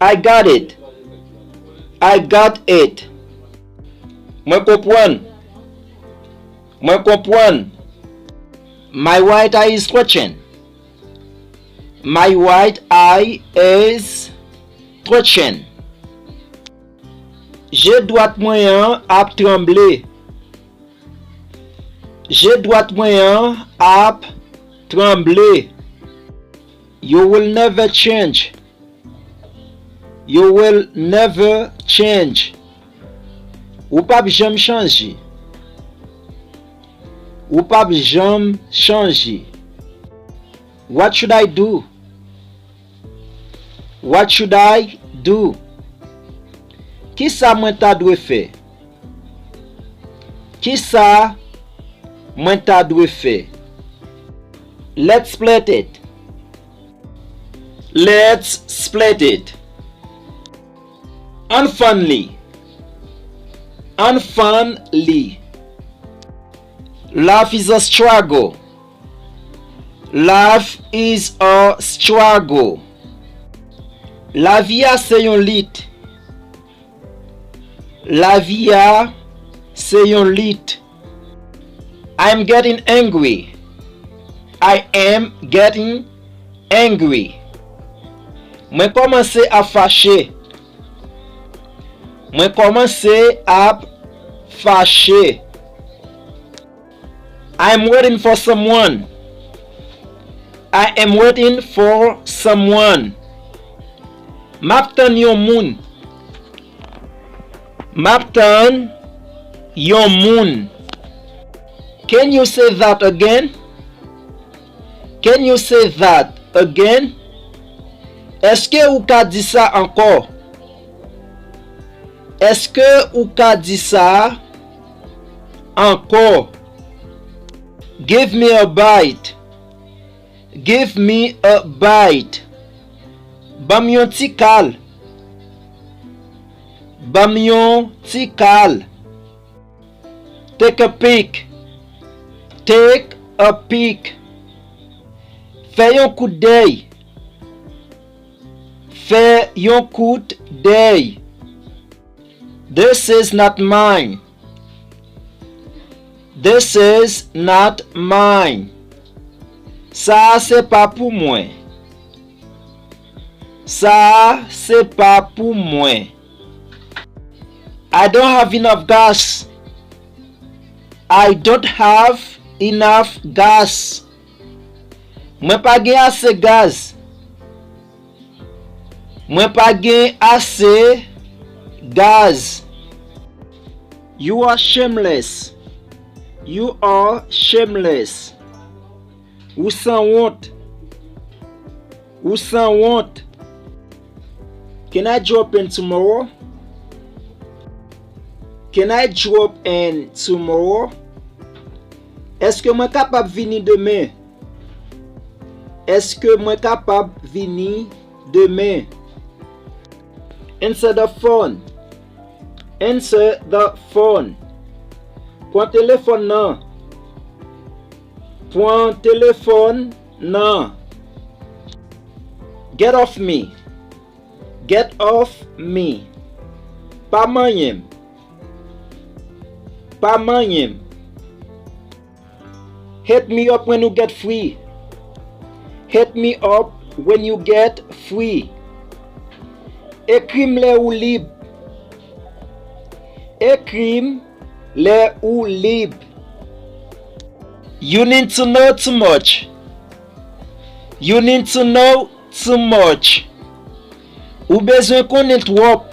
I got it. I got it. Mwen kompran. Mwen kompran. My right eye is twitching. My right eye is twitching. Je droite moyen ap tremble. Je droite moyen ap tremble. You will never change. You will never change. Ou pa jam change. Ou pa jam change. What should I do? What should I do? Ki sa mwen ta dwe fe? Ki sa mwen ta dwe fe? Let's split it. Let's split it. Unfunly. Unfunly. Life is a struggle. Life is a struggle. La vie a se yon lit. La vie a se yon lit. I'm getting angry. I am getting angry. Mwen komanse a fâché. Mwen komanse a fâché. I'm waiting for someone. I am waiting for someone. M'aptan yon moun. M'aptan yon moun. Can you say that again? Can you say that again? Est-ce que ou ka di sa encore? Est-ce que ou ka di sa encore? Give me a bite. Give me a bite. Bam yon ti kal. Bam yon ti kal. Take a peek. Take a peek. Fè yon kout d'œil. Fè yon kout d'œil. This is not mine. This is not mine. Ça c'est pas pour moi. Ça c'est pas pour moi. I don't have enough gas. I don't have enough gas. Mwen pa gen ase gaz. Mwen pa gen ase gaz. You are shameless. You are shameless. Ou sans honte. Ou sans honte. Can I drop in tomorrow? Can I drop in tomorrow? Est-ce que mwen kapab vini demain? Est-ce que mwen kapab vini demain? Answer the phone. Answer the phone. Point téléphone nan. Point téléphone nan. Get off me. Get off me. Pa manyem. Pa manyem. Hit me up when you get free. Hit me up when you get free. Ekrim le ou lib. Ekrim le ou lib. You need to know too much. You need to know too much. Ou bezwen konnen trop.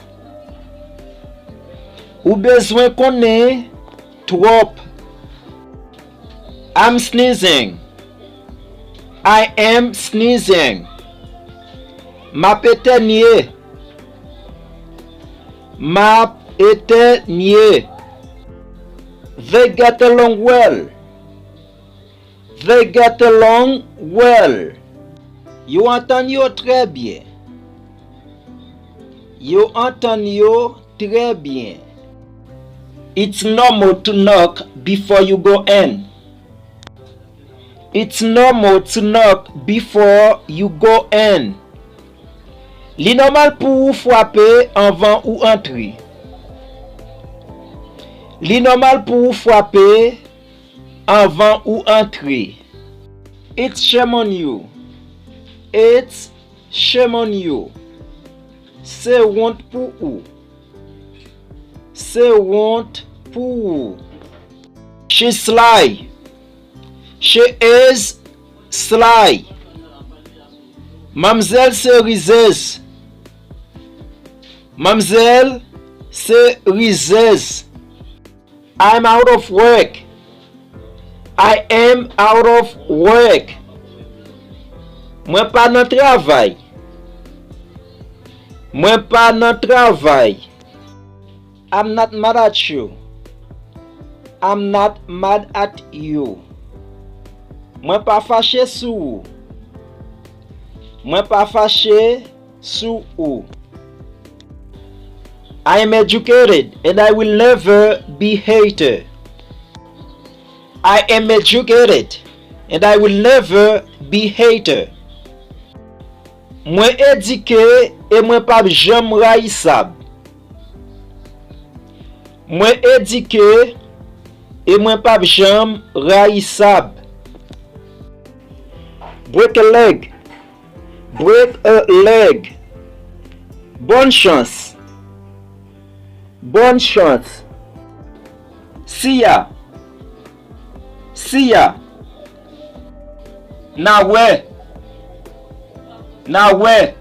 Ou bezwen konnen trop. I'm sneezing. I am sneezing. Map etenye. Map etenye. They get along well. They get along well. You entend yo très bien. You entend yo très bien. It's normal to knock before you go in. It's normal to knock before you go in. Li normal pour ou frapper avant ou entrer. Li normal pour ou frapper avant ou entrer. It's shame on you. It's shame on you. C'est honte pour ou. C'est honte pour ou. She's sly. She is sly. Mademoiselle c'est riseuse. Mademoiselle c'est riseuse. I'm out of work. I am out of work. Moi pas dans travail. Moi pas dans travail. I'm not mad at you. I'm not mad at you. Moi pas fâché sous ou. Moi pas fâché sous ou. I am educated and I will never be hated. I am educated and I will never be hated. Moi éduqué et moi pas jamais raïssable. Moi éduqué et moi pas jamais raïssable. Break a leg. Break a leg. Bonne chance. Bonne chance. See ya. See ya. Now where? Now where?